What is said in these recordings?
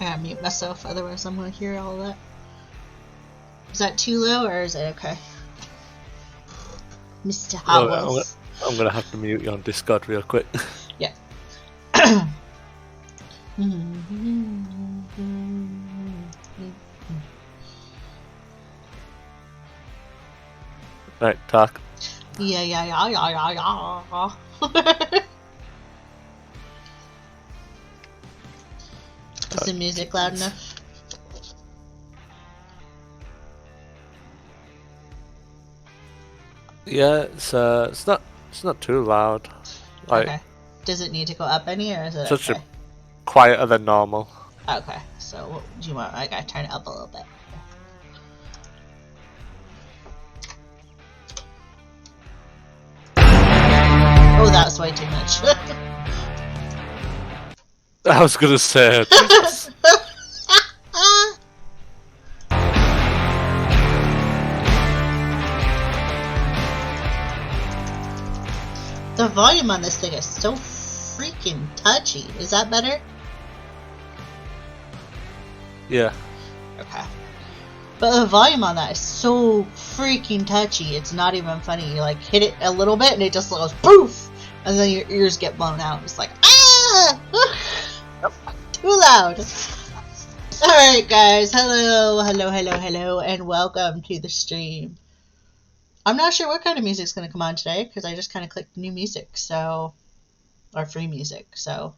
I gotta mute myself, otherwise I'm gonna hear all that. Is that too low or is it okay? Mr. Howells. I'm gonna have to mute you on Discord real quick. Yeah. Right, talk. Yeah. Is the music loud enough? Yeah, it's not too loud. Like, Okay. Does it need to go up any, or is it such okay? a quieter than normal. Okay, so what do you want? I gotta turn it up a little bit. Oh, that was way too much. I was gonna say. The volume on this thing is so freaking touchy. Is that better? Yeah. Okay. But the volume on that is so freaking touchy, it's not even funny. You like hit it a little bit and it just goes poof! And then your ears get blown out. It's like, ah! Too loud! Alright guys, hello, and welcome to the stream. I'm not sure what kind of music's going to come on today, because I just kind of clicked new music, so... or free music, so...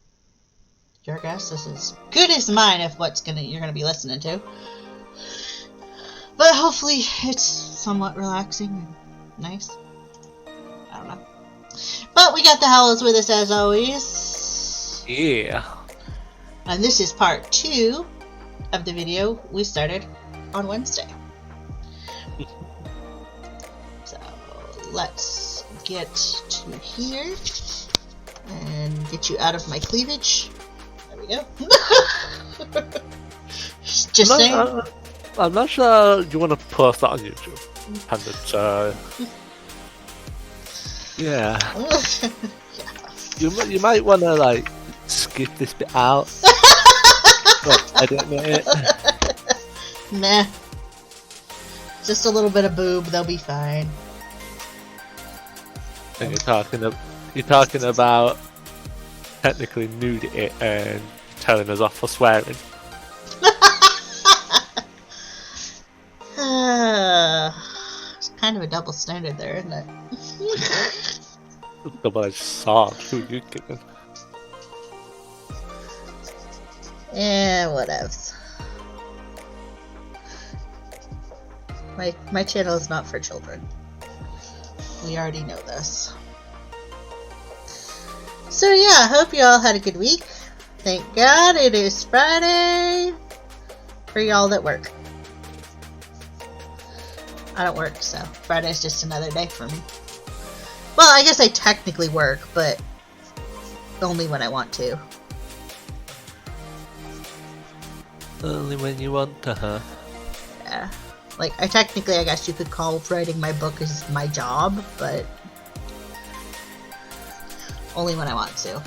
your guess is as good as mine of what's you're going to be listening to. But hopefully it's somewhat relaxing and nice. I don't know. But we got the Howells with us as always. Yeah. And this is part 2 of the video we started on Wednesday. So let's get to here and get you out of my cleavage. There we go. Just saying. I'm not sure you want to post that on YouTube. And yeah. You might want to like skip this bit out. Edit it. Meh. Just a little bit of boob, they'll be fine. And you're talking about technically nudity and telling us off for swearing. It's kind of a double standard there, isn't it? Double-edged sword. Who you kicking? Yeah, whatevs. My channel is not for children. We already know this. So yeah, hope you all had a good week. Thank God it is Friday for y'all that work. I don't work, so Friday's just another day for me. Well, I guess I technically work, but only when I want to. Only when you want to, huh? Yeah. Like, I guess you could call writing my book as my job, but only when I want to.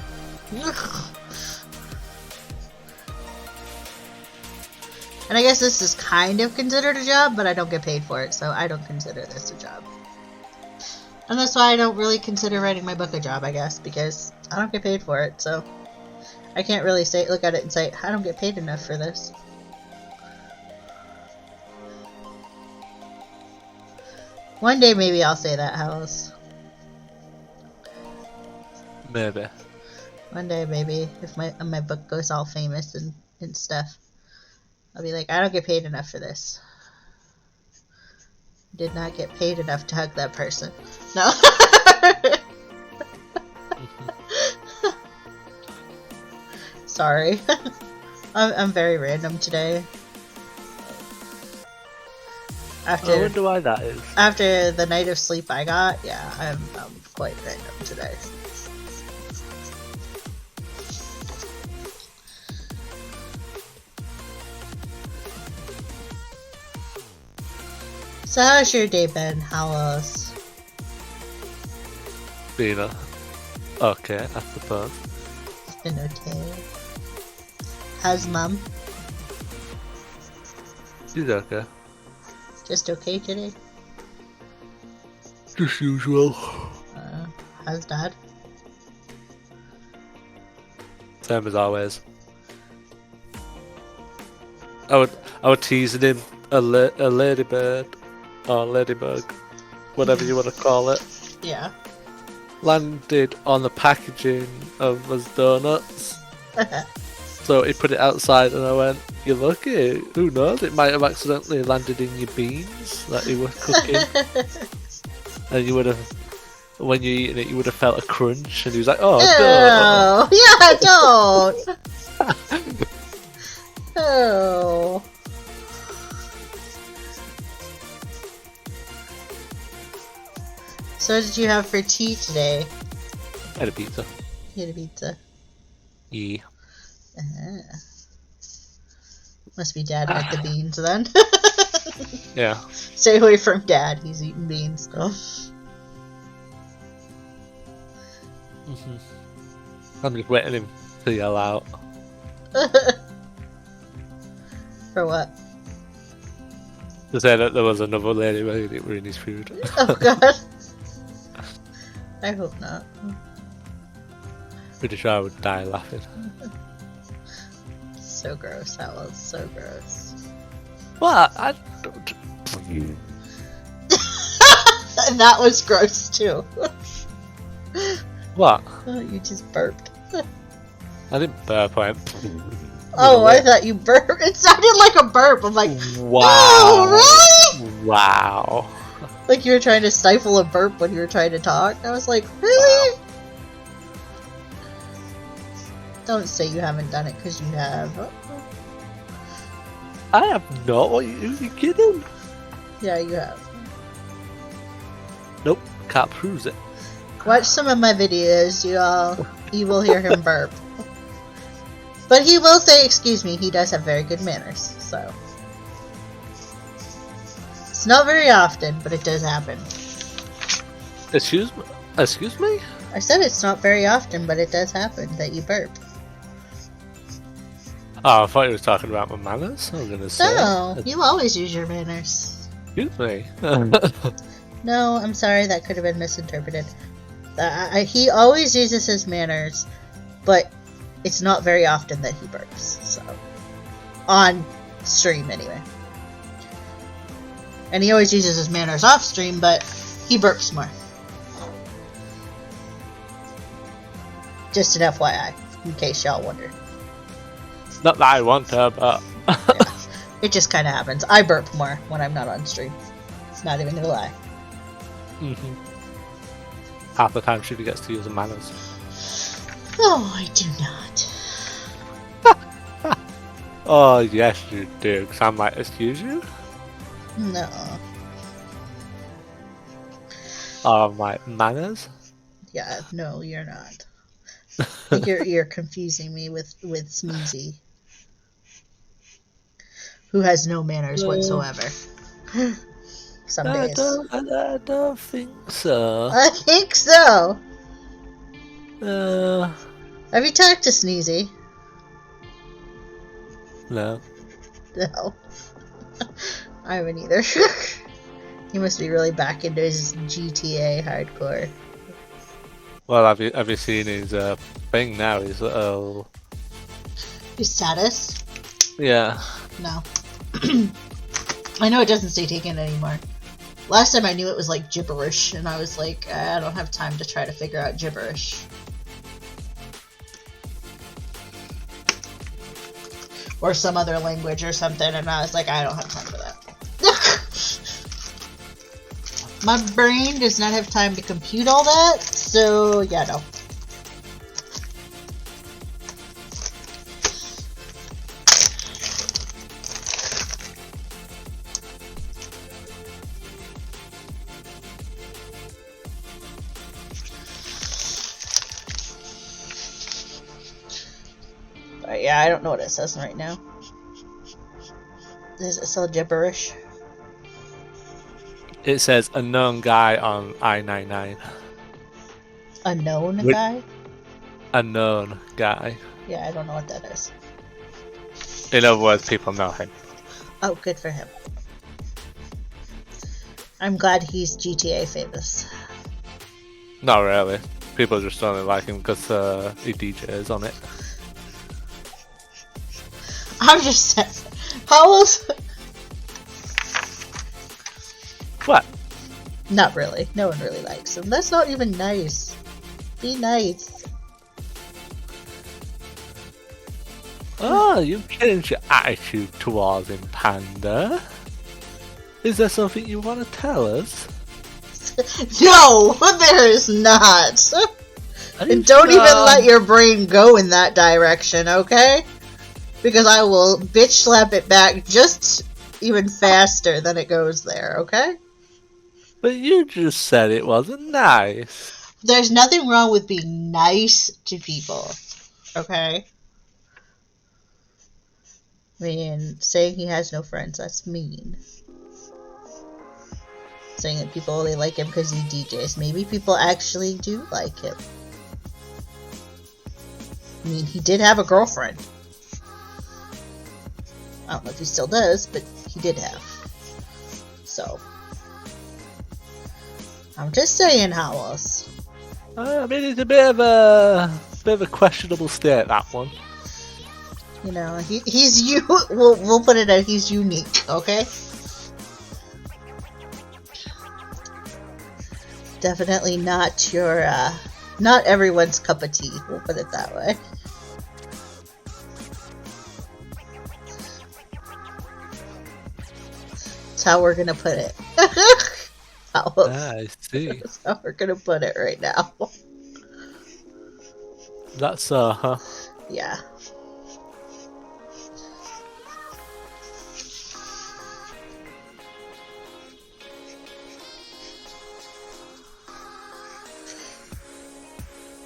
And I guess this is kind of considered a job, but I don't get paid for it, so I don't consider this a job. And that's why I don't really consider writing my book a job, I guess, because I don't get paid for it, so I can't really look at it and say, I don't get paid enough for this. One day maybe I'll say that, Howells. Maybe. One day maybe, if my book goes all famous and stuff. I'll be like, I don't get paid enough for this. Did not get paid enough to hug that person. No. Sorry. I'm very random today. I wonder why that is. After the night of sleep I got, yeah, I'm quite random today. So how's your day been, Howells? Been okay, I suppose. It's been okay. How's Mum? She's okay. Just okay today? Just usual. How's Dad? Same as always. I would teasing him a ladybird or ladybug, whatever you want to call it. Yeah. Landed on the packaging of his donuts. So he put it outside and I went, "You're lucky. Who knows? It might have accidentally landed in your beans that you were cooking." And you would have, when you're eating it, you would have felt a crunch. And he was like, "Oh, yeah, don't." Oh. So what did you have for tea today? I had a pizza. You had a pizza. Yeah. Must be Dad had the beans then. Yeah. Stay away from Dad. He's eating beans. I'm just waiting him to yell out. For what? To say that there was another lady wearing it in his food. Oh God. I hope not. Pretty sure I would die laughing. So gross. That was so gross. What? I don't. And that was gross too. What? Oh, you just burped. I didn't burp. I went. Oh, I thought you burped. It sounded like a burp. I'm like, Wow. no, really? Wow. Like you were trying to stifle a burp when you were trying to talk. I was like, really? Wow. Don't say you haven't done it, because you have. I have not. Are you kidding? Yeah, you have. Nope. Can't prove it. Watch some of my videos, you will hear him burp. But he will say, excuse me, he does have very good manners, so. It's not very often, but it does happen. Excuse me? Excuse me? I said it's not very often, but it does happen that you burp. Oh, I thought you were talking about my manners. I was going to say. No, you always use your manners. Excuse me. No, I'm sorry, that could have been misinterpreted. He always uses his manners, but it's not very often that he burps, so. On stream, anyway. And he always uses his manners off stream, but he burps more. Just an FYI, in case y'all wonder. Not that I want to, but. Yeah. It just kind of happens. I burp more when I'm not on stream. It's not even gonna lie. Half the time she gets to use the manners. Oh, I do not. Oh, yes, you do. Because I'm like, excuse you? No. Oh, my manners? Yeah, no, you're not. You're confusing me with Sneezy, who has no manners whatsoever. Some days. I don't think so. I think so. Uh, Have you talked to Sneezy? no. No. I haven't either. He must be really back into his GTA hardcore. Well, have you seen his thing now? His little. His status? Yeah. No. I know it doesn't say taken anymore. Last time I knew it was like gibberish, and I was like, I don't have time to try to figure out gibberish. Or some other language or something, and I was like, I don't have time for that. My brain does not have time to compute all that, so yeah, no. But yeah, I don't know what it says right now. Is it still gibberish? It says unknown guy on I-99. Unknown Wait. guy? Unknown guy. Yeah, I don't know what that is. In other words, people know him. Oh, good for him. I'm glad he's GTA famous. Not really. People just don't like him because he DJs on it. I'm just saying. How else? What? Not really. No one really likes him. That's not even nice. Be nice. Oh, you've changed your attitude towards him, Panda. Is there something you want to tell us? No, there is not. And don't even let your brain go in that direction, okay? Because I will bitch slap it back just even faster than it goes there, okay? But you just said it wasn't nice. There's nothing wrong with being nice to people, okay? I mean, saying he has no friends, that's mean. Saying that people only like him because he DJs. Maybe people actually do like him. I mean, he did have a girlfriend. I don't know if he still does, but he did have. So. I'm just saying, how else? I mean, it's a bit of a questionable state, that one. You know, he's we'll put it at he's unique, okay? Definitely not your, not everyone's cup of tea, we'll put it that way. That's how we're gonna put it. I see. That's how we're gonna put it right now. That's, Yeah.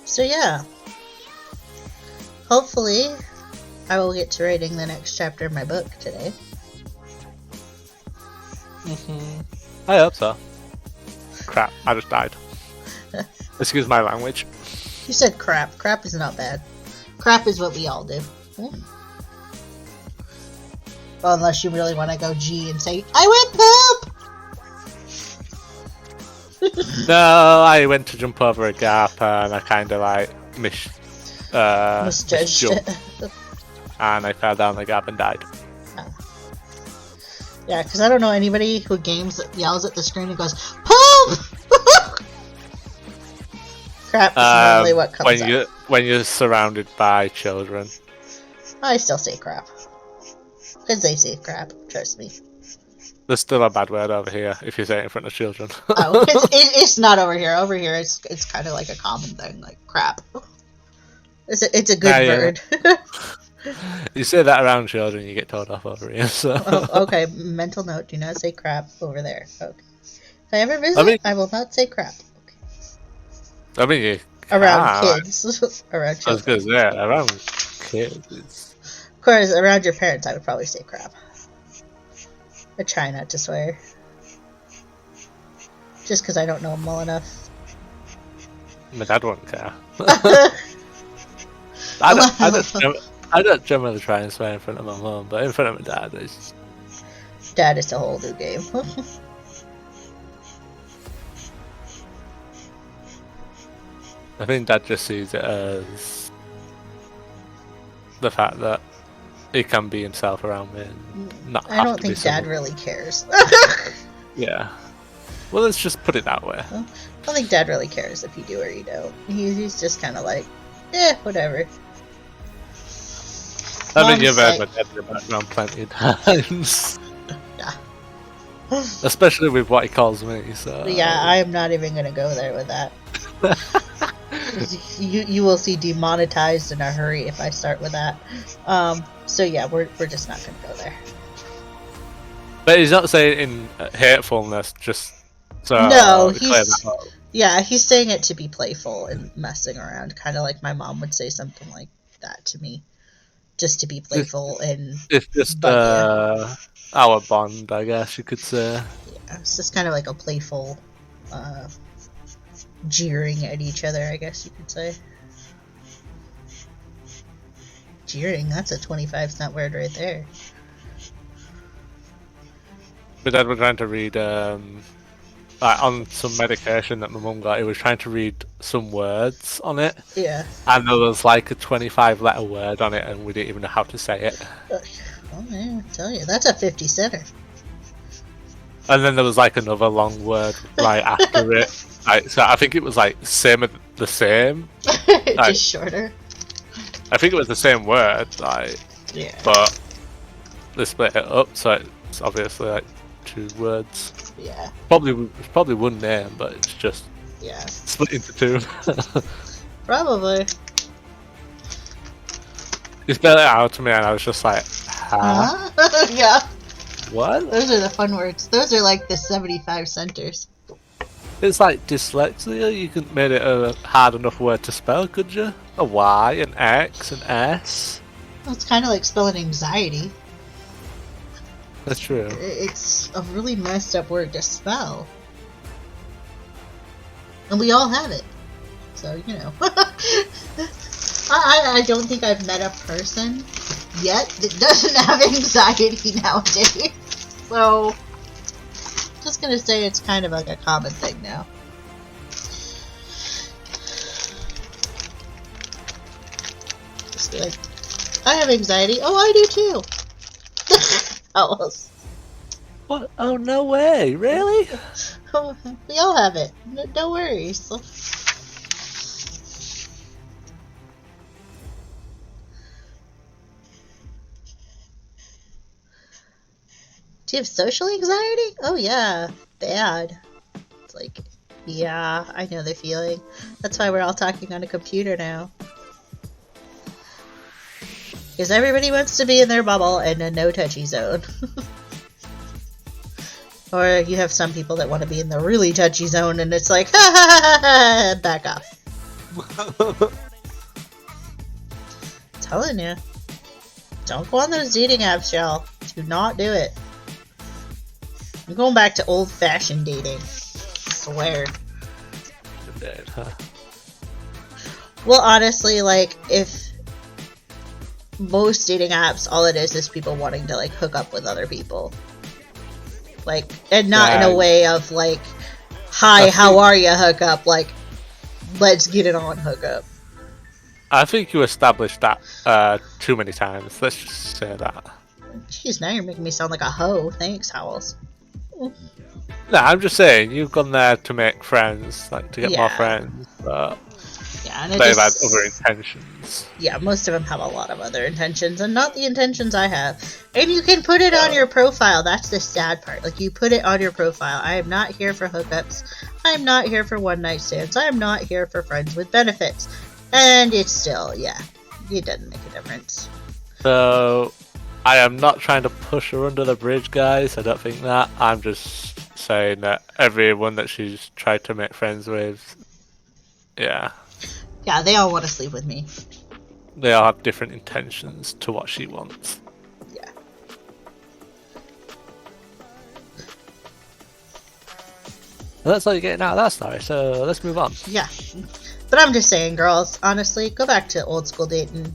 So yeah, hopefully I will get to writing the next chapter of my book today. I hope so. Crap, I just died. Excuse my language. You said crap. Crap is not bad. Crap is what we all do. Well, unless you really want to go G and say, I went poop! No, I went to jump over a gap and I kind of like misjudged misjumped. it. And I fell down the gap and died. Yeah, because I don't know anybody who games that yells at the screen and goes, poop! Crap is normally what comes out. When you're surrounded by children. I still say crap. Because they say crap, trust me. There's still a bad word over here if you say it in front of children. Oh, it's not over here. Over here, it's kind of like a common thing, like crap. It's a good word. You say that around children, you get told off over here. So. Oh, okay, mental note: do not say crap over there. Okay. If I ever visit, I will not say crap. Okay. I mean, around kids, around children. I was gonna say around kids. Of course, around your parents, I would probably say crap. I try not to swear. Just because I don't know them well enough. My dad won't care. I don't generally try and swear in front of my mum, but in front of my dad, it's... Dad is a whole new game. I think Dad just sees it as the fact that he can be himself around me and not I don't think Dad really cares. Yeah. Well, let's just put it that way. I don't think Dad really cares if you do or you don't. He's just kind of like, eh, whatever. I mean, you've heard my dad in the background plenty of times. Yeah. Especially with what he calls me, so... Yeah, I am not even going to go there with that. You will see demonetized in a hurry if I start with that. So yeah, we're just not going to go there. But he's not saying it in hatefulness, just so... No, he's saying it to be playful and messing around, kind of like my mom would say something like that to me. Just to be playful and... It's just our bond, I guess you could say. Yeah, it's just kind of like a playful, jeering at each other, I guess you could say. Jeering, that's a 25-cent word right there. my dad was trying to read like on some medication that my mum got. He was trying to read some words on it, Yeah. and there was like a 25-letter word on it, and we didn't even know how to say it. Oh man, I tell you, that's a 50 center. And then there was like another long word right after it. Like, so I think it was like the same. Like, Just shorter. I think it was the same word, like, Yeah. but they split it up, so it's obviously like 2 words. Yeah. It's probably one name, but it's just Yeah. split into 2. Probably. He spelled it out to me, and I was just like, huh? Huh? Yeah. What? Those are the fun words. Those are like the 75 centers. It's like dyslexia. You couldn't made it a hard enough word to spell, could you? A Y, an X, an S. Well, it's kind of like spelling anxiety. That's true. It's a really messed up word to spell. And we all have it. So, you know. I don't think I've met a person yet that doesn't have anxiety nowadays. So, just gonna say it's kind of like a common thing now. Just be like, I have anxiety. Oh, I do too. How else? What? Oh, no way. Really? Oh, we all have it. No worries. Do you have social anxiety? Oh yeah, bad. It's like, yeah, I know the feeling. That's why we're all talking on a computer now. Because everybody wants to be in their bubble and a no-touchy zone. Or you have some people that want to be in the really touchy zone and it's like, ha ha ha ha, back off. Telling you. Don't go on those dating apps, y'all. Do not do it. I'm going back to old-fashioned dating. I swear. Dead, huh? Well, honestly, like, if most dating apps, all it is people wanting to, like, hook up with other people. Like, and not in a way of, like, hi, how are you, hook up. Like, let's get it on, hook up. I think you established that too many times. Let's just say that. Jeez, now you're making me sound like a hoe. Thanks, Howells. No, I'm just saying, you've gone there to make friends, like, to get more friends, but yeah, and they've had other intentions. Yeah, most of them have a lot of other intentions, and not the intentions I have. And you can put it on your profile. That's the sad part. Like, you put it on your profile. I am not here for hookups. I am not here for one-night stands. I am not here for friends with benefits. And it's still, yeah, it doesn't make a difference. So, I am not trying to push her under the bridge, guys. I don't think that. I'm just saying that everyone that she's tried to make friends with, yeah. Yeah, they all want to sleep with me. They all have different intentions to what she wants. Yeah. Well, that's all you're getting out of that story, so let's move on. Yeah. But I'm just saying, girls, honestly, go back to old school dating.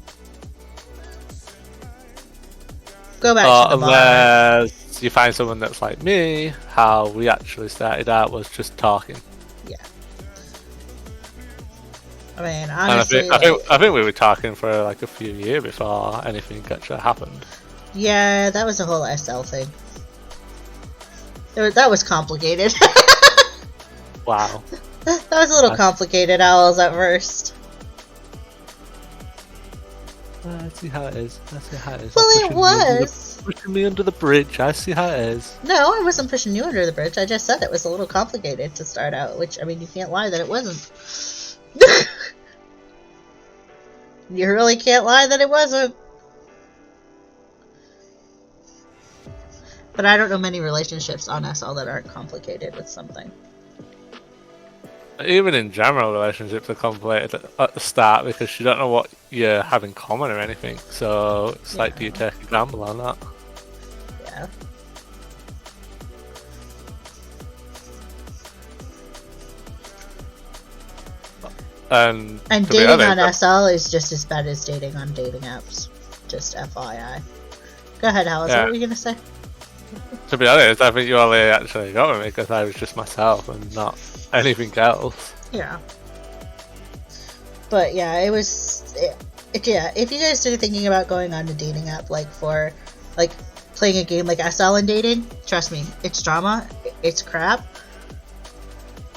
Go back to the bar. Unless you find someone that's like me, how we actually started out was just talking. Yeah. I mean, honestly, and I think we were talking for like a few years before anything actually happened. Yeah, that was a whole SL thing. That was complicated. Wow. That was a little complicated, Owls, at first. I see how it is. I see how it is. Well, it was. Pushing me under the bridge. I see how it is. No, I wasn't pushing you under the bridge. I just said it was a little complicated to start out, which, I mean, you can't lie that it wasn't. You really can't lie that it wasn't. But I don't know many relationships on SL that aren't complicated with something. Even in general, relationships are complicated at the start because you don't know what you have in common or anything. So it's like, do you take a gamble on that? Yeah. And dating on SL is just as bad as dating on dating apps. Just FYI. Go ahead, Alice. Yeah. What were you gonna say? To be honest, I think you only actually got with me because I was just myself and not anything else. Yeah. But yeah, it was. Yeah, if you guys are thinking about going on a dating app, like for, like, playing a game like SL and dating, trust me, it's drama, it's crap,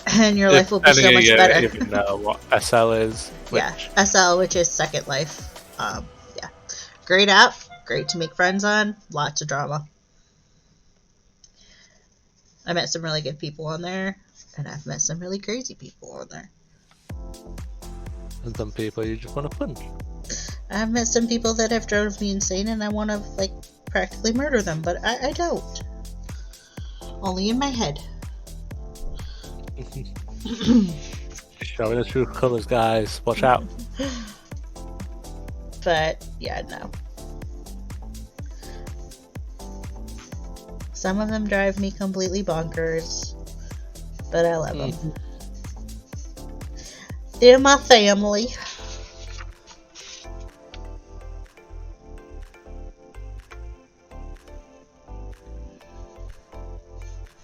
and your life will be so much better. Even know what SL is. Yeah, SL, which is Second Life. Yeah, great app, great to make friends on, lots of drama. I met some really good people on there, and I've met some really crazy people on there. And some people you just want to punch. I've met some people that have drove me insane, and I want to, like, practically murder them, but I don't. Only in my head. Showing the true colours, guys. Watch out. But, yeah, no. Some of them drive me completely bonkers, but I love them. They're my family.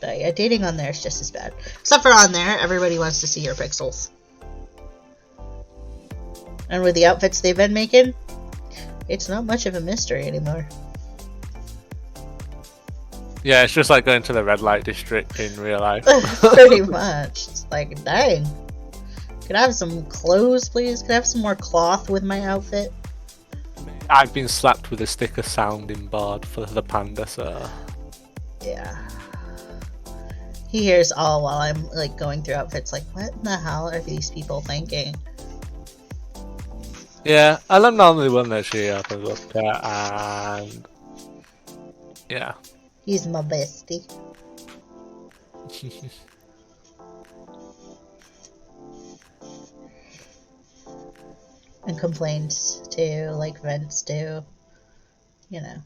But yeah, dating on there is just as bad. Except for on there, everybody wants to see your pixels. And with the outfits they've been making, it's not much of a mystery anymore. Yeah, it's just like going to the red light district in real life. Pretty much. It's like, dang. Could I have some clothes, please? Could I have some more cloth with my outfit? I've been slapped with a sticker sounding board for the panda, so... Yeah. He hears all while I'm, like, going through outfits, like, what in the hell are these people thinking? Yeah, and I'm normally one that she opens up to, and... yeah. He's my bestie. And complains too, like vents too. You know.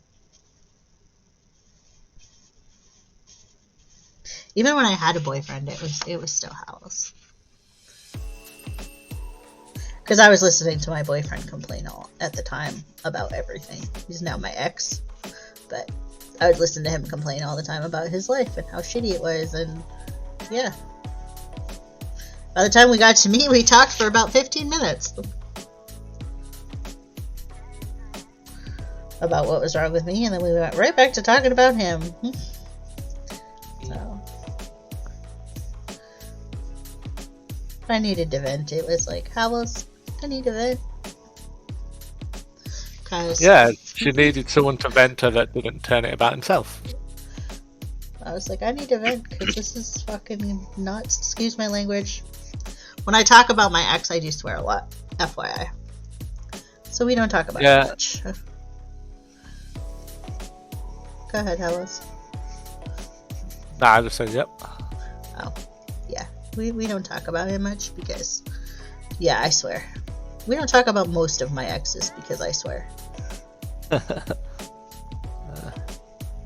Even when I had a boyfriend, it was still howls. Because I was listening to my boyfriend complain all at the time about everything. He's now my ex, but I would listen to him complain all the time about his life and how shitty it was, and yeah. By the time we got to me, we talked for about 15 minutes. About what was wrong with me, and then we went right back to talking about him. So, I needed to vent. It was like, I need to vent. Yeah, she needed someone to vent her that didn't turn it about himself. I was like, I need to vent because this is fucking nuts. Excuse my language. When I talk about my ex, I do swear a lot. FYI. So we don't talk about it much. Go ahead, Hellas. Nah, I just said yep. Oh, yeah. We don't talk about it much because, yeah, I swear. We don't talk about most of my exes because I swear.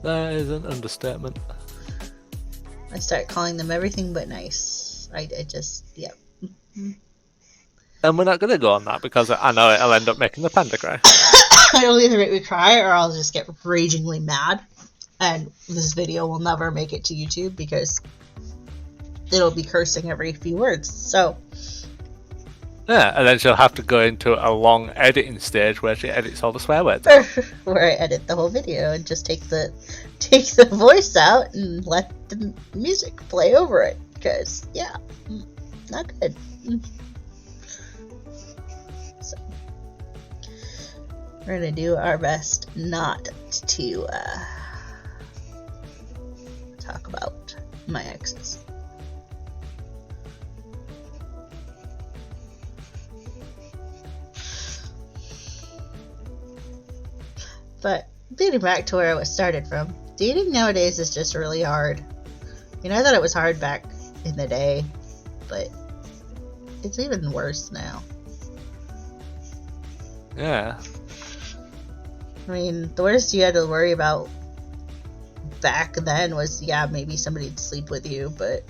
That is an understatement. I start calling them everything but nice. I just, yeah. And we're not going to go on that because I know it'll end up making the panda cry. It'll either make me cry or I'll just get ragingly mad. And this video will never make it to YouTube because it'll be cursing every few words. So... yeah, and then she'll have to go into a long editing stage where she edits all the swear words. Where I edit the whole video and just take the voice out and let the music play over it. Because, yeah, not good. So, we're going to do our best not to talk about my exes. But getting back to where it was started from, dating nowadays is just really hard. You know, I thought it was hard back in the day, but it's even worse now. Yeah. I mean, the worst you had to worry about back then was, yeah, maybe somebody'd sleep with you, but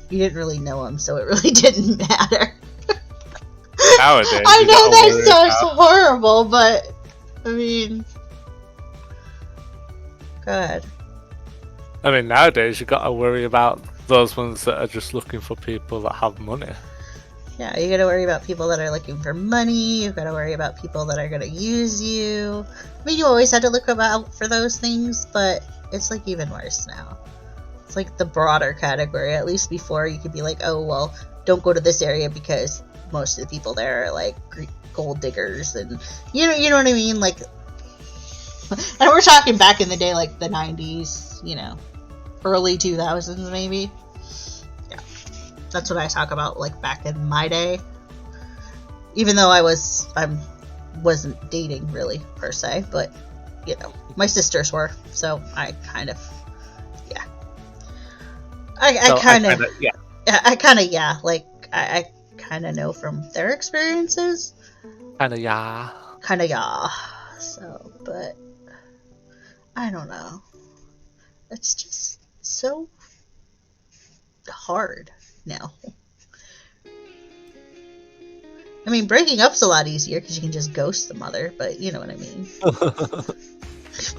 you didn't really know them, so it really didn't matter. Nowadays, I know that sounds horrible, but I mean, go ahead. I mean, nowadays you got to worry about those ones that are just looking for people that have money. Yeah, you gotta worry about people that are looking for money. You gotta worry about people that are gonna use you. I mean, you always had to look out for those things, but it's like even worse now. It's like the broader category. At least before, you could be like, oh well, don't go to this area because most of the people there are like gold diggers, and you know what I mean. Like, and we're talking back in the day, like the 90s, early 2000s maybe. That's what I talk about, like, back in my day. Even though I wasn't dating, really, per se. But, my sisters were. So, I kind of, yeah. I kind of, yeah. Like, I kind of know from their experiences. Kind of, yeah. So, but, I don't know. It's just so hard now. I mean, breaking up's a lot easier because you can just ghost the mother, but you know what I mean.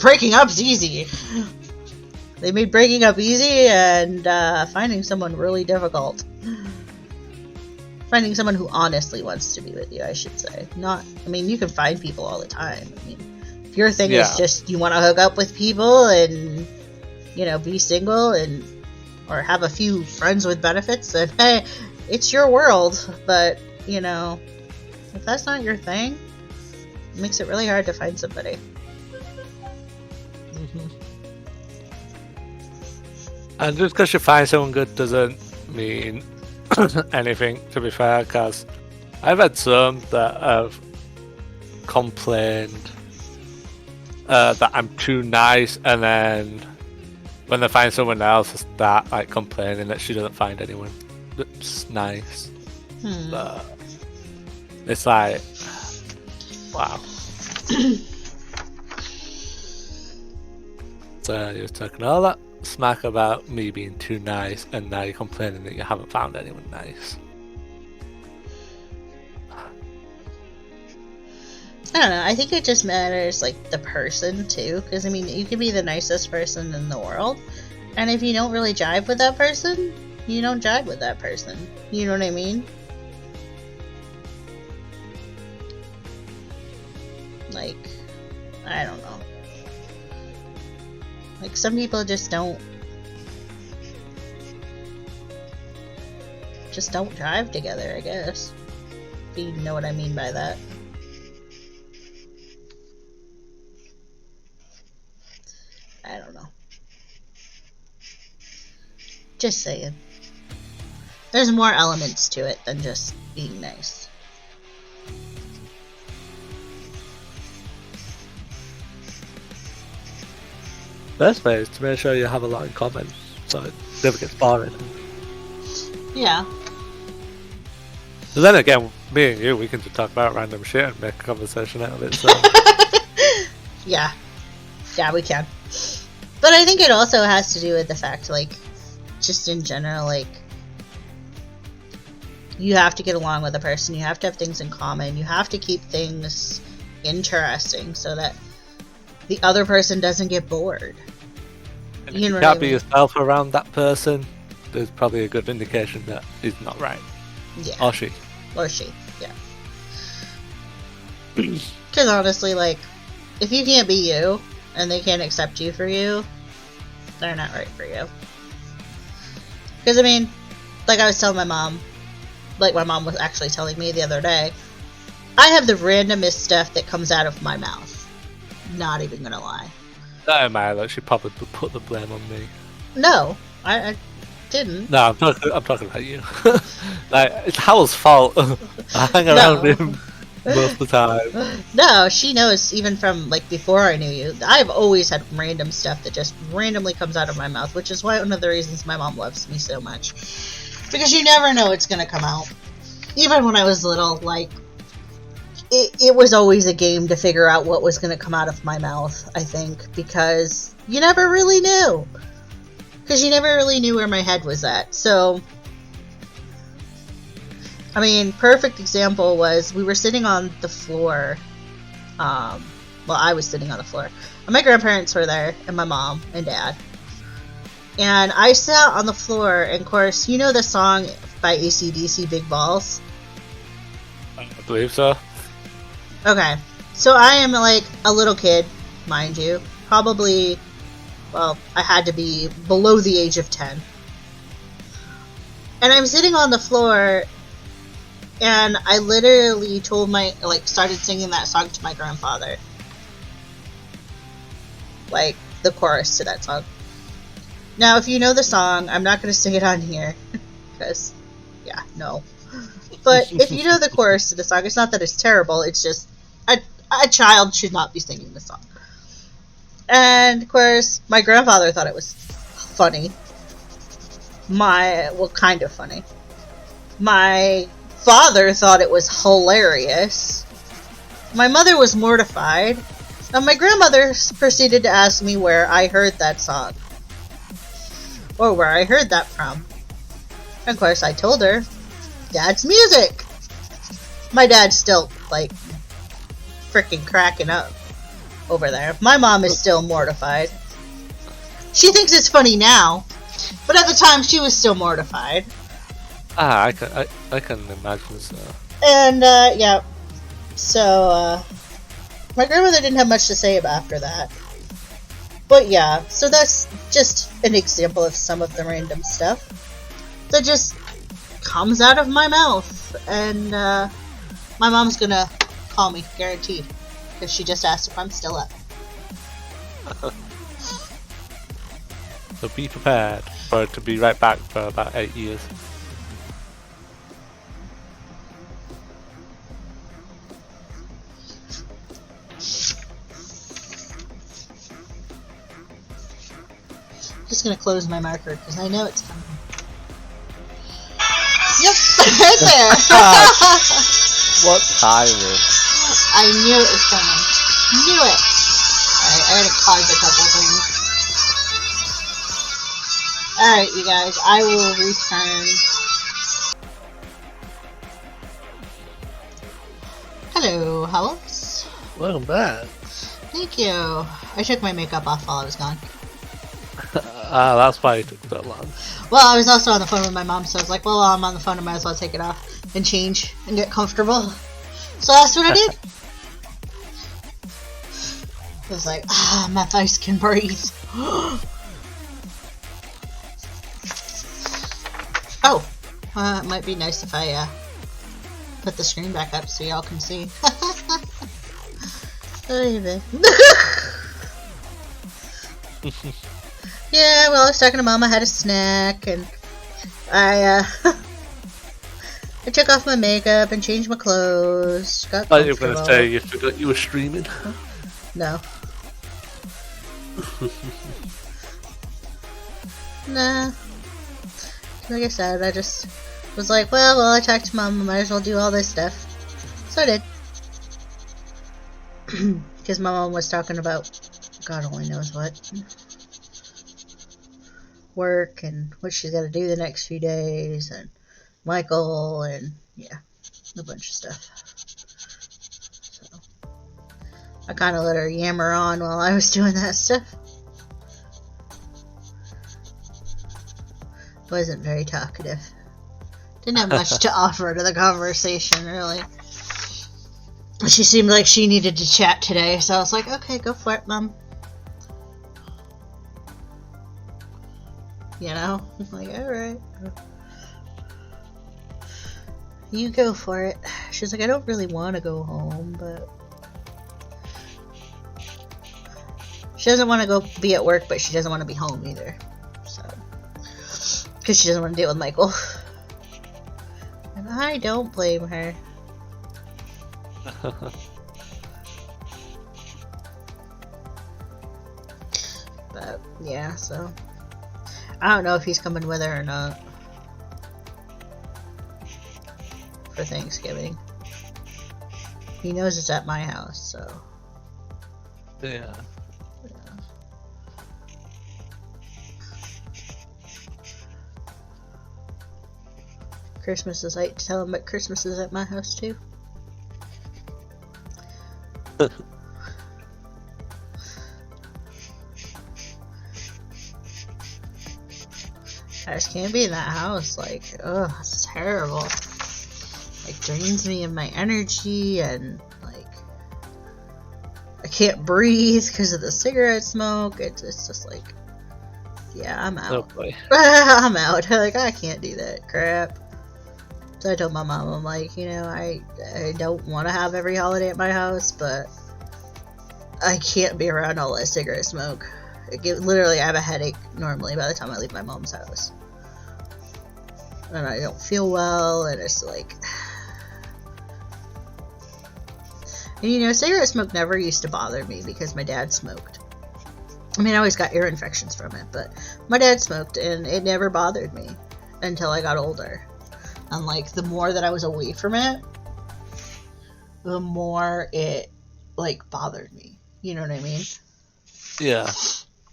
Breaking up's easy. They made breaking up easy and finding someone really difficult. Finding someone who honestly wants to be with you, I should say. You can find people all the time. I mean, if your thing is just you want to hook up with people and, be single and or have a few friends with benefits, then hey, it's your world. But, if that's not your thing, it makes it really hard to find somebody. Mm-hmm. And just because you find someone good doesn't mean anything, to be fair, because I've had some that have complained that I'm too nice, and then when they find someone else, they start like complaining that she doesn't find anyone that's nice. But it's like, wow. So you're talking all that smack about me being too nice, and now you're complaining that you haven't found anyone nice. I don't know. I think it just matters, like, the person, too. Because, you can be the nicest person in the world. And if you don't really jive with that person, you don't jive with that person. You know what I mean? Like, I don't know. Like, some people just don't jive together, I guess. If you know what I mean by that. I don't know. Just saying. There's more elements to it than just being nice. Best way is to make sure you have a lot in common, so it never gets boring. Yeah. But then again, me and you, we can just talk about random shit and make a conversation out of it, so... Yeah, we can. But I think it also has to do with the fact, like, just in general, like, you have to get along with a person, you have to have things in common, you have to keep things interesting so that the other person doesn't get bored. And if you can't be yourself around that person, there's probably a good indication that he's not right. Yeah. Or she, yeah. Because honestly, like, if you can't be you, and they can't accept you for you, they're not right for you. Because, like I was telling my mom, like my mom was actually telling me the other day, I have the randomest stuff that comes out of my mouth. Not even gonna lie. That matter, she probably put the blame on me. No, I didn't. No, I'm talking about you. Like, it's Howell's fault. I hang around him most of the time. No, she knows even from, like, before I knew you. I've always had random stuff that just randomly comes out of my mouth, which is one of the reasons my mom loves me so much. Because you never know it's gonna come out. Even when I was little, like, it was always a game to figure out what was gonna come out of my mouth, I think, because you never really knew. Because you never really knew where my head was at. So, perfect example was we were sitting on the floor. I was sitting on the floor. And my grandparents were there, and my mom and dad. And I sat on the floor, and of course, you know the song by AC/DC, Big Balls? I believe so. Okay, so I am like a little kid, mind you. Probably, well, I had to be below the age of 10. And I'm sitting on the floor, and I literally started singing that song to my grandfather. Like, the chorus to that song. Now, if you know the song, I'm not going to sing it on here. Because, yeah, no. But if you know the chorus to the song, it's not that it's terrible, it's just a child should not be singing the song. And, of course, my grandfather thought it was funny. Kind of funny. My father thought it was hilarious. My mother was mortified. And my grandmother proceeded to ask me where I heard that song. Or where I heard that from. And of course, I told her, Dad's music! My dad's still, like, freaking cracking up over there. My mom is still mortified. She thinks it's funny now, but at the time she was still mortified. I can imagine so. And, yeah. So, my grandmother didn't have much to say after that. But yeah, so that's just an example of some of the random stuff that just comes out of my mouth. And my mom's gonna call me, guaranteed. Because she just asked if I'm still up. So be prepared for it to be right back for about 8 years. Just gonna close my marker because I know it's coming. Yep, right there. What timing? I knew it was coming. Knew it. Alright, I gotta pause a couple things. Alright, you guys, I will return. Hello, Hollis. Welcome back. Thank you. I took my makeup off while I was gone. That's why it took so long. Well, I was also on the phone with my mom, so I was like, well, while I'm on the phone, I might as well take it off and change and get comfortable. So that's what I did. I was like, my face can breathe. Oh, it might be nice if I put the screen back up so y'all can see. Yeah, well, I was talking to Mom. I had a snack, and I I took off my makeup and changed my clothes. Got I thought you were going to say you forgot you were streaming. No. Nah. Like I said, I just was like, well, I talked to Mom, I might as well do all this stuff. So I did. Because my mom was talking about God only knows what. Work and what she's got to do the next few days, and Michael, and yeah, a bunch of stuff. So I kind of let her yammer on while I was doing that stuff. Wasn't very talkative. Didn't have much to offer to the conversation, really. She seemed like she needed to chat today, so I was like, okay, go for it, Mom. You know? I'm like, alright. You go for it. She's like, I don't really want to go home, but... She doesn't want to go be at work, but she doesn't want to be home either. So... Because she doesn't want to deal with Michael. And I don't blame her. But, yeah, so... I don't know if he's coming with her or not. For Thanksgiving. He knows it's at my house, so... Yeah. Christmas is like, tell him that Christmas is at my house too. I just can't be in that house. Like, ugh, it's terrible. Like, drains me of my energy, and like, I can't breathe because of the cigarette smoke. It's just like, yeah, I'm out. Oh boy. I'm out. Like, I can't do that crap. So I told my mom, I'm like, you know, I don't want to have every holiday at my house, but I can't be around all that cigarette smoke. Literally, I have a headache normally by the time I leave my mom's house. And I don't feel well, and it's like... And you know, cigarette smoke never used to bother me because my dad smoked. I mean, I always got ear infections from it, but my dad smoked, and it never bothered me until I got older. And like, the more that I was away from it, the more it like bothered me. You know what I mean? Yeah.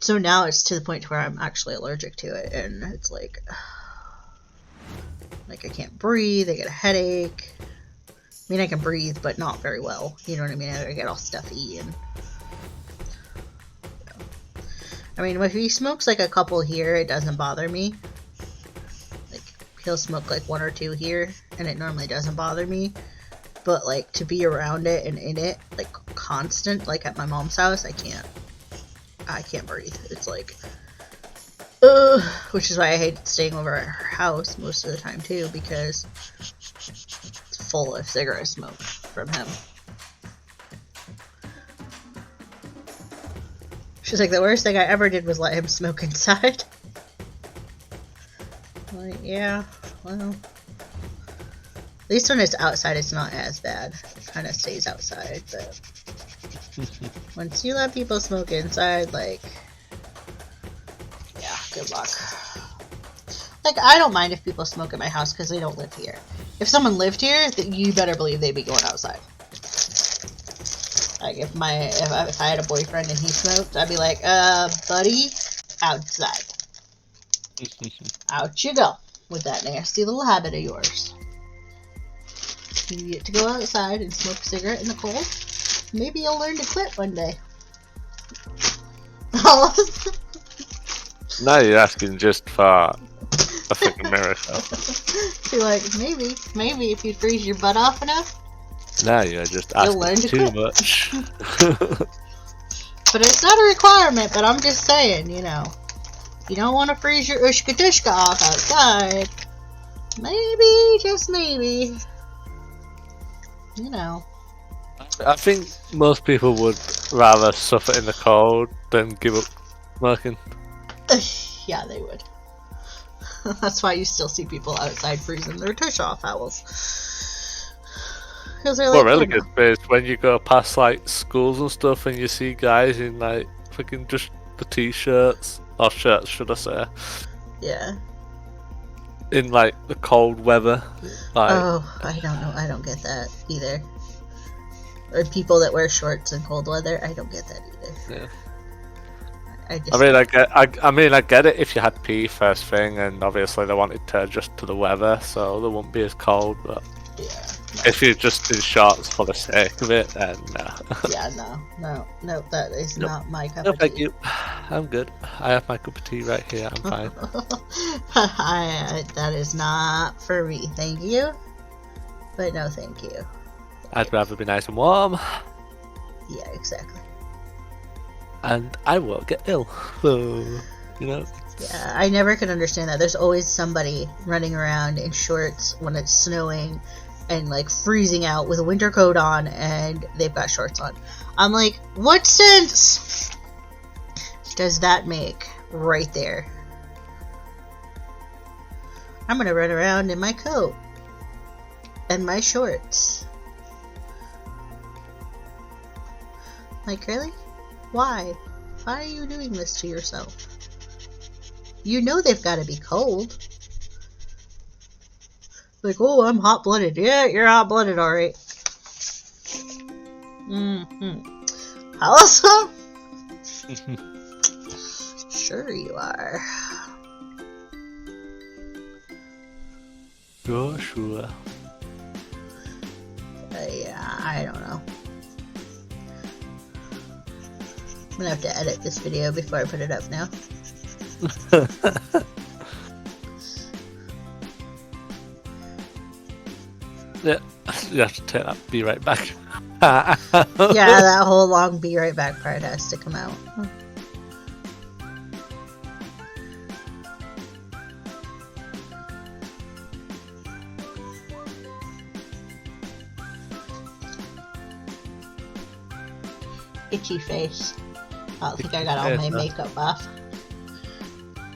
So now it's to the point where I'm actually allergic to it, and it's like I can't breathe. I get a headache. I mean, I can breathe, but not very well. You know what I mean? I get all stuffy and. I mean, if he smokes like a couple here, it doesn't bother me. Like, he'll smoke like 1 or 2 here, and it normally doesn't bother me. But like, to be around it and in it, like constant, like at my mom's house, I can't breathe. It's like, which is why I hate staying over at her house most of the time too, because it's full of cigarette smoke from him. She's like, the worst thing I ever did was let him smoke inside. I'm like, yeah, well, at least when it's outside, it's not as bad. It kind of stays outside, but once you let people smoke inside, like, yeah, good luck. Like, I don't mind if people smoke at my house because they don't live here. If someone lived here, you better believe they'd be going outside. Like, if I had a boyfriend and he smoked, I'd be like, buddy, outside. Out you go with that nasty little habit of yours. You get to go outside and smoke a cigarette in the cold. Maybe you'll learn to quit one day. Now you're asking just for a freaking miracle. You're like, maybe if you freeze your butt off enough. Now you're just You'll learn asking to too quit. much. But it's not a requirement, but I'm just saying, you know. You don't want to freeze your ushka-tushka off outside. Maybe, just maybe. You know. I think most people would rather suffer in the cold than give up smoking. Yeah, they would. That's why you still see people outside freezing their tush off owls. Because they're like, What really gets me is when you go past like schools and stuff and you see guys in like freaking just the t-shirts, or shirts should I say, yeah. in like the cold weather. Like, Oh, I don't know. I don't get that either. Or people that wear shorts in cold weather. I don't get that either. yeah. I mean, I get it if you had pee first thing, and obviously they wanted to adjust to the weather, so they wouldn't be as cold. But yeah. if you're just in shorts for the sake of it, then no. Yeah, no, that is not my cup No, of tea. thank you. I'm good. I have my cup of tea right here. I'm fine. That is not for me. Thank you, but no, thank you. I'd rather be nice and warm, Yeah, exactly. and I won't get ill. So, you know. Yeah, I never could understand that. There's always somebody running around in shorts when it's snowing and like freezing out with a winter coat on, and they've got shorts on. I'm like, what sense does that make right there? I'm gonna run around in my coat and my shorts. Like, really? Why? Why are you doing this to yourself? You know they've got to be cold. Like, oh, I'm hot-blooded. Yeah, you're hot-blooded, alright. Allison? Sure you are. Sure. Yeah, I don't know. I'm gonna have to edit this video before I put it up now. Yeah, you have to take that. Be right back. Yeah, that whole long be right back part has to come out. Itchy face. I don't think I got all my makeup off.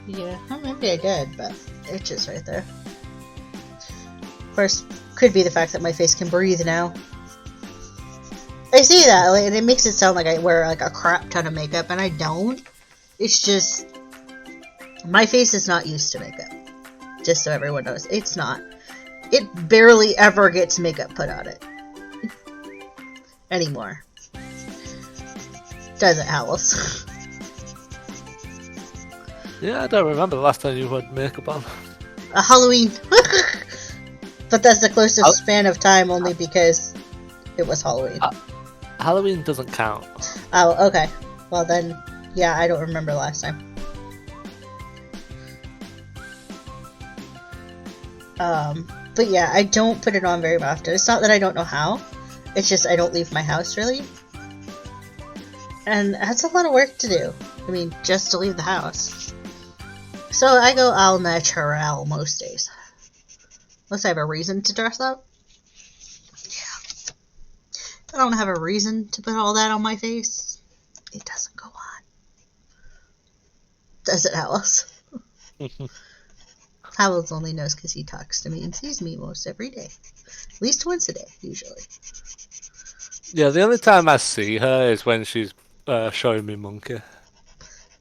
Yeah, maybe I did, but it itches right there. Of course, could be the fact that my face can breathe now. I see that, like, and it makes it sound like I wear like a crap ton of makeup, and I don't. It's just my face is not used to makeup. Just so everyone knows, it's not. It barely ever gets makeup put on it anymore. Does it, Alice? Yeah, I don't remember the last time you had makeup on. Halloween. But that's the closest span of time, only because it was Halloween. Halloween doesn't count. Oh, okay. Well then, yeah, I don't remember last time. But yeah, I don't put it on very often. It's not that I don't know how. It's just I don't leave my house, really. And that's a lot of work to do. I mean, just to leave the house. So I go au naturel most days. Unless I have a reason to dress up. Yeah. If I don't have a reason to put all that on my face, it doesn't go on. Does it, Alice? Alice only knows because he talks to me and sees me most every day. At least once a day, usually. Yeah, the only time I see her is when she's showing me Monkey.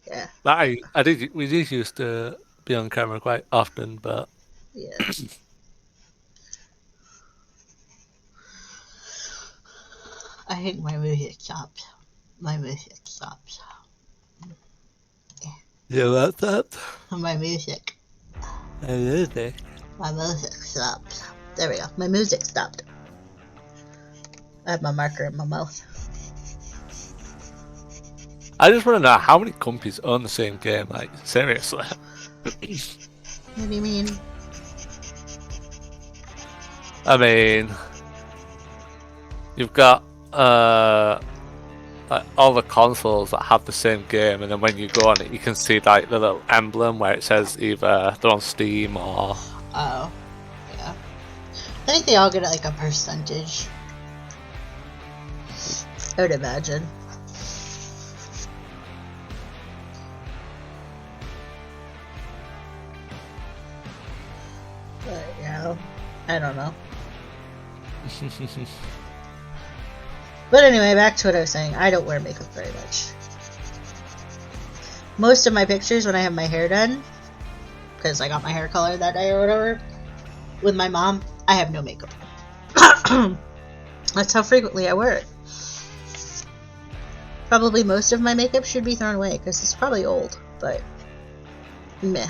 Yeah. We did used to be on camera quite often, but yeah. I think my music stopped. My music stopped. Yeah, that's that. My music. My music. My music stopped. There we go. My music stopped. I have my marker in my mouth. I just want to know how many companies own the same game. Like, seriously. What do you mean? I mean, you've got like all the consoles that have the same game, and then when you go on it, you can see like the little emblem where it says either they're on Steam or. Oh, yeah. I think they all get like a percentage. I would imagine. But yeah, I don't know. But anyway, back to what I was saying. I don't wear makeup very much. Most of my pictures when I have my hair done, because I got my hair colored that day or whatever, with my mom, I have no makeup. That's how frequently I wear it. Probably most of my makeup should be thrown away, because it's probably old, but meh.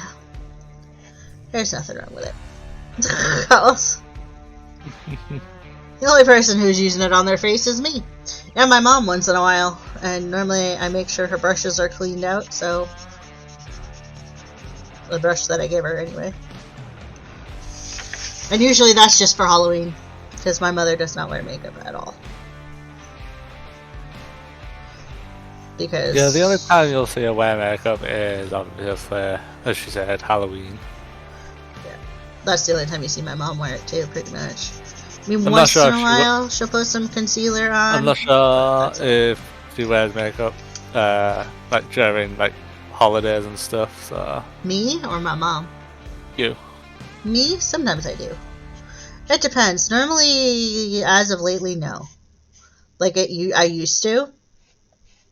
There's nothing wrong with it. Alice. The only person who's using it on their face is me. And my mom once in a while. And normally I make sure her brushes are cleaned out, so... The brush that I gave her anyway. And usually that's just for Halloween. Because my mother does not wear makeup at all. Because... Yeah, the only time you'll see her wear makeup is obviously, as she said, Halloween. Yeah. That's the only time you see my mom wear it too, pretty much. I mean, once in a while, she'll put some concealer on. I'm not sure if she wears makeup, like during like holidays and stuff. So. Me or my mom? You. Me? Sometimes I do. It depends. Normally, as of lately, no. Like I used to,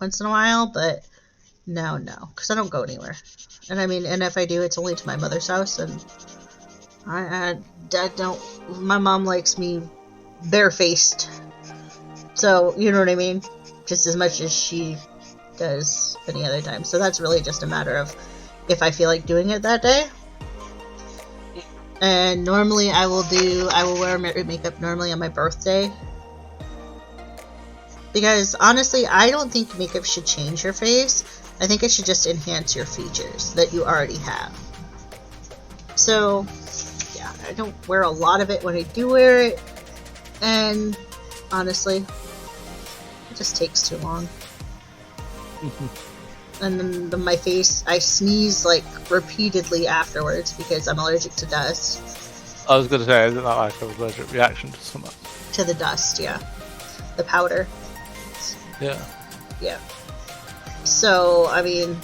once in a while, but now no, because I don't go anywhere. And I mean, and if I do, it's only to my mother's house, and I don't. My mom likes me barefaced, so you know what I mean. Just as much as she does any other time. So that's really just a matter of if I feel like doing it that day. And normally I will wear makeup normally on my birthday. Because honestly, I don't think makeup should change your face. I think it should just enhance your features that you already have. So, yeah, I don't wear a lot of it when I do wear it. And honestly, it just takes too long. And then my face, I sneeze like repeatedly afterwards because I'm allergic to dust. I was going to say, isn't that like an allergic reaction to something? To the dust, yeah. The powder. Yeah. Yeah. So, I mean...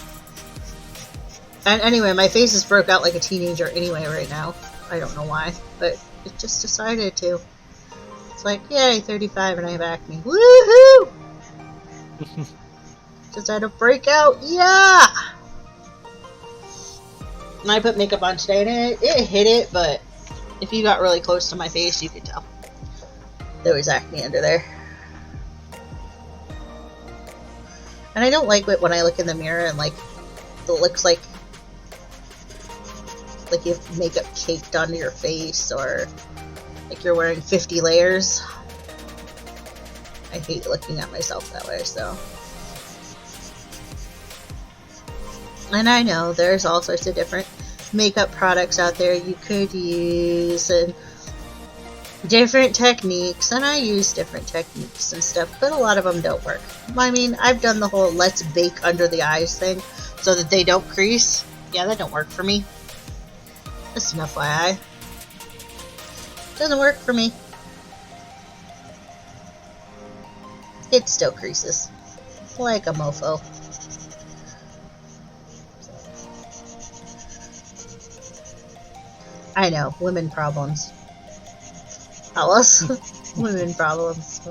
And anyway, my face is broke out like a teenager anyway right now. I don't know why, but it just decided to. It's like, yay, 35 and I have acne. Woohoo! Just had to break out, yeah! And I put makeup on today and it hit it, but if you got really close to my face, you could tell. There was acne under there. And I don't like it when I look in the mirror and like, it looks like you have makeup caked onto your face or like you're wearing 50 layers. I hate looking at myself that way, so. And I know there's all sorts of different makeup products out there you could use and different techniques, and I use different techniques and stuff, but a lot of them don't work. I mean, I've done the whole let's bake under the eyes thing so that they don't crease. Yeah, that don't work for me. Just an FYI. Doesn't work for me. It still creases. Like a mofo. I know, women problems. How else? Women problems.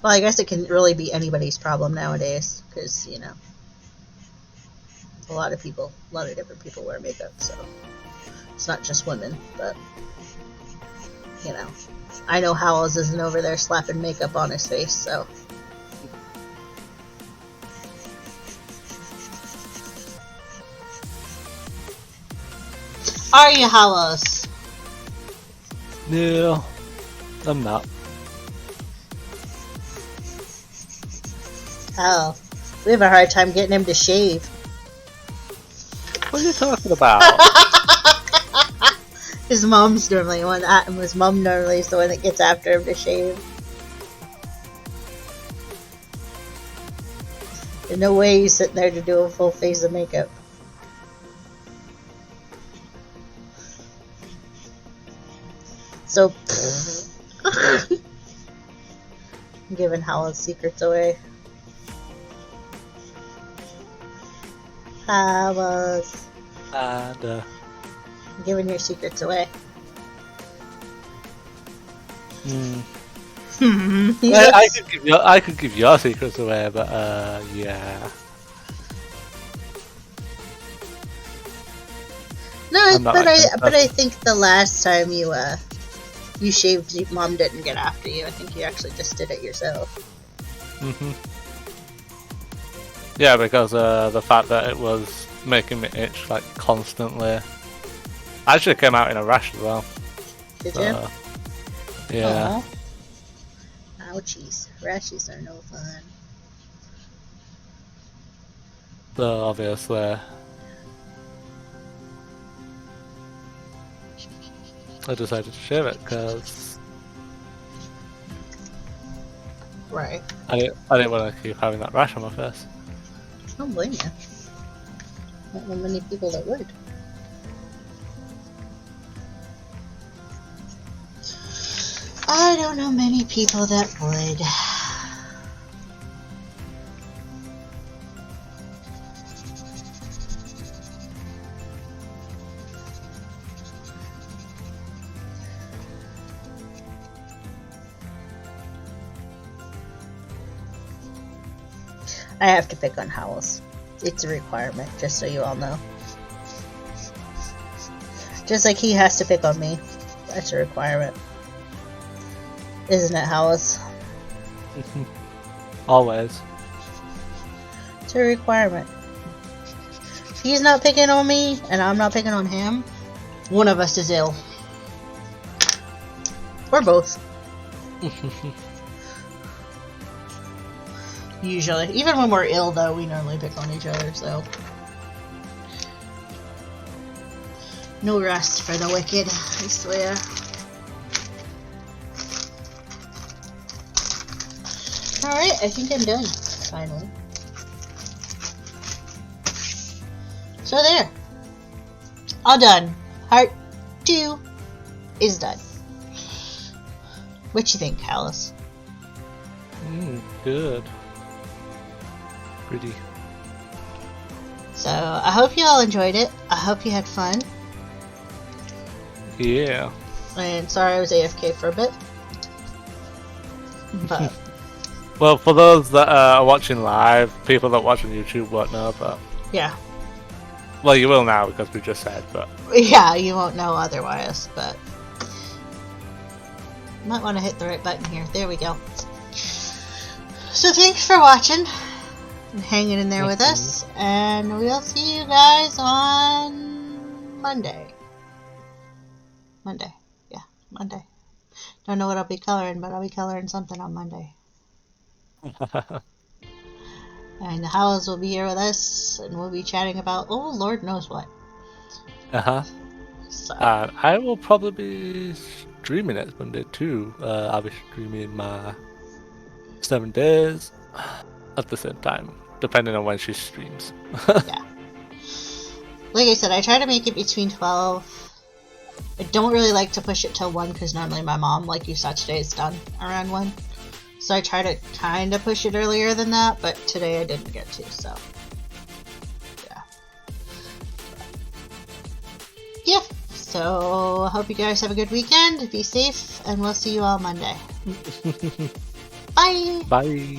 Well, I guess it can really be anybody's problem nowadays, because, you know, a lot of different people wear makeup, so it's not just women, but, you know, I know Howells isn't over there slapping makeup on his face, so. Are you, Howells? No, I'm not. Oh, we have a hard time getting him to shave. What are you talking about? His mom's normally the one that, his mom normally is the one that gets after him to shave. There's no way he's sitting there to do a full face of makeup. So, I'm giving Howell's secrets away. Howell's. And, I'm giving your secrets away. I could give your secrets away, but yeah. No, but I think the last time you shaved, Mom didn't get after you. I think you actually just did it yourself. Yeah, because the fact that it was making me itch like constantly. I actually came out in a rash as well. Did you? Yeah. Aww. Ouchies. Rashes are no fun. So obviously, I decided to shave it because Right. I didn't want to keep having that rash on my face. I don't blame you. Not many people that would. I don't know many people that would. I have to pick on Howells. It's a requirement, just so you all know. Just like he has to pick on me. That's a requirement. Isn't it, Howells? Always. It's a requirement. If he's not picking on me, and I'm not picking on him, one of us is ill. Or both. Usually. Even when we're ill, though, we normally pick on each other, so. No rest for the wicked, I swear. Alright, I think I'm done, finally. So there. All done. Part 2 is done. What you think, Alice? Good. Pretty. So, I hope you all enjoyed it. I hope you had fun. Yeah. And sorry I was AFK for a bit. But Well, for those that are watching live, people that watch on YouTube won't know, but... yeah. Well, you will now, because we just said, but... Yeah, you won't know otherwise, but... Might want to hit the right button here. There we go. So thanks for watching and hanging in there with us, and we'll see you guys on Monday. Yeah, Monday. Don't know what I'll be coloring, but I'll be coloring something on Monday. And the Howls will be here with us, and we'll be chatting about, oh, Lord knows what. So. I will probably be streaming next Monday too. I'll be streaming my 7 days at the same time, depending on when she streams. Yeah. Like I said, I try to make it between 12. I don't really like to push it till 1 because normally my mom, like you saw today, is done around 1. So I try to kind of push it earlier than that, but today I didn't get to, so. Yeah. Yeah. So, I hope you guys have a good weekend. Be safe, and we'll see you all Monday. Bye! Bye!